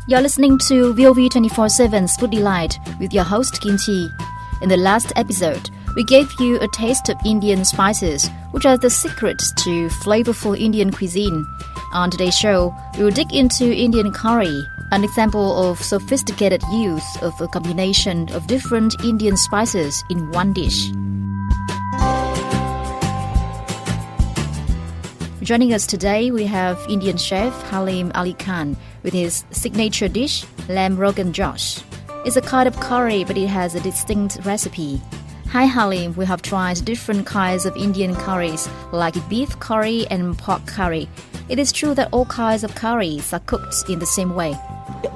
You're listening to VOV 24/7's Food Delight with your host Kimchi. In the last episode, we gave you a taste of Indian spices, which are the secrets to flavorful Indian cuisine. On today's show, we will dig into Indian curry, an example of sophisticated use of a combination of different Indian spices in one dish. Joining us today, we have Indian chef Halim Ali Khan with his signature dish, lamb Rogan Josh. It's a kind of curry, but it has a distinct recipe. Hi Halim, we have tried different kinds of Indian curries, like beef curry and pork curry. It is true that all kinds of curries are cooked in the same way.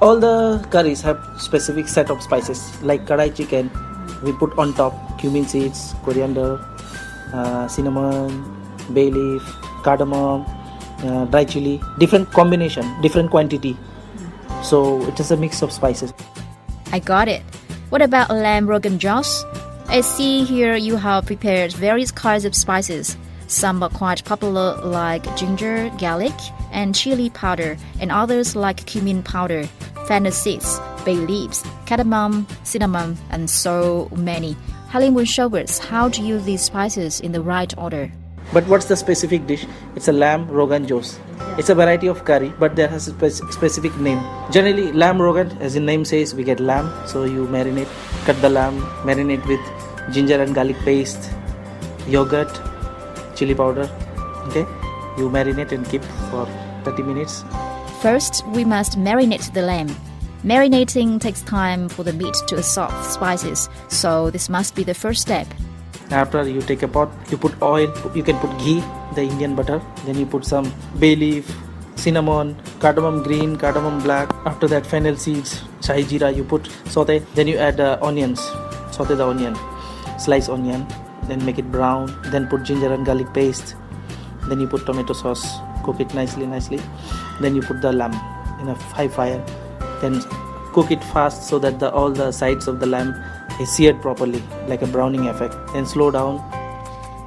All the curries have specific set of spices, like kadai chicken, we put on top cumin seeds, coriander, cinnamon, bay leaf, cardamom, dry chili, different combination, different quantity. So it is a mix of spices. I got it. What about lamb Rogan Josh? I see here you have prepared various kinds of spices. Some are quite popular like ginger, garlic, and chili powder, and others like cumin powder, fennel seeds, bay leaves, cardamom, cinnamon, and so many. Halim will show us how to use these spices in the right order. But what's the specific dish? It's a lamb Rogan Josh. It's a variety of curry, but there has a specific name. Generally, lamb Rogan, as the name says, we get lamb. So you marinate, cut the lamb, marinate with ginger and garlic paste, yogurt, chili powder. Okay, you marinate and keep for 30 minutes. First, we must marinate the lamb. Marinating takes time for the meat to absorb spices, so this must be the first step. After you take a pot, you put oil, you can put ghee, the Indian butter, then you put some bay leaf, cinnamon, cardamom green, cardamom black. After that, fennel seeds, shahi jeera you put, saute, then you add onions, saute the onion, slice onion, then make it brown, then put ginger and garlic paste, then you put tomato sauce, cook it nicely, then you put the lamb in a high fire, then cook it fast so that all the sides of the lamb is seared properly, like a browning effect. Then slow down.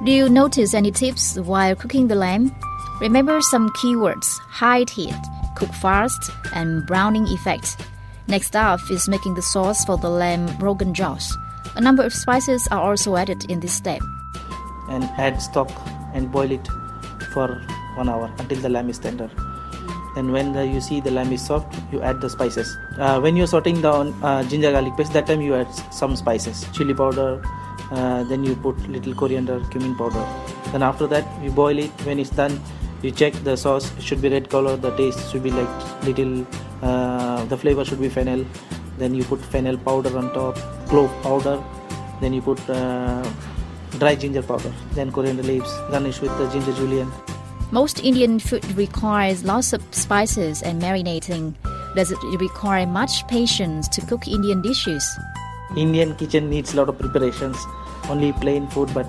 Do you notice any tips while cooking the lamb? Remember some keywords: high heat, cook fast, and browning effect. Next up is making the sauce for the lamb Rogan Josh. A number of spices are also added in this step. And add stock and boil it for 1 hour until the lamb is tender. Then when you see the lamb is soft, you add the spices. When you're sauteing the ginger garlic paste, that time you add some spices, chili powder, then you put little coriander, cumin powder. Then after that, you boil it. When it's done, you check the sauce. It should be red color. The taste should be like little, the flavor should be fennel. Then you put fennel powder on top, clove powder. Then you put dry ginger powder. Then coriander leaves, garnish with the ginger julienne. Most Indian food requires lots of spices and marinating. Does it require much patience to cook Indian dishes? Indian kitchen needs a lot of preparations, only plain food, but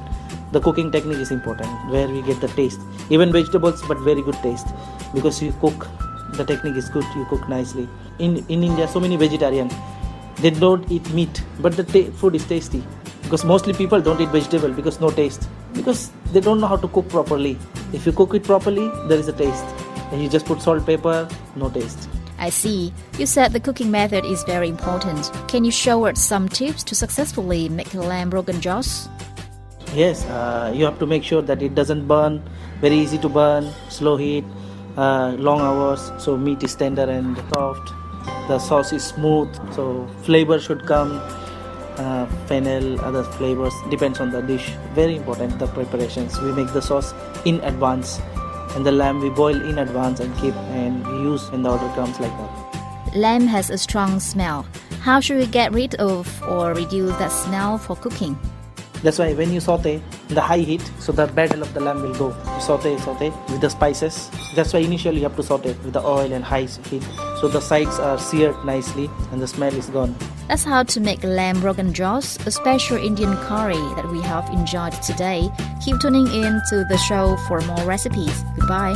the cooking technique is important, where we get the taste. Even vegetables, but very good taste. Because you cook, the technique is good, you cook nicely. In India, so many vegetarians, they don't eat meat, but the food is tasty. Because mostly people don't eat vegetable because no taste. Because they don't know how to cook properly. If you cook it properly, there is a taste. And you just put salt, pepper, no taste. I see. You said the cooking method is very important. Can you show us some tips to successfully make lamb Rogan Josh? Yes, you have to make sure that it doesn't burn. Very easy to burn, slow heat, long hours. So meat is tender and soft. The sauce is smooth. So flavor should come. Fennel, other flavors, depends on the dish. Very important, the preparations. We make the sauce in advance, and the lamb we boil in advance and keep and use when the order comes, like that. Lamb has a strong smell. How should we get rid of or reduce that smell for cooking? That's why when you saute the high heat, so the battle of the lamb will go. You saute with the spices. That's why initially you have to saute with the oil and high heat, so the sides are seared nicely and the smell is gone. That's how to make lamb Rogan Josh, a special Indian curry that we have enjoyed today. Keep tuning in to the show for more recipes. Goodbye.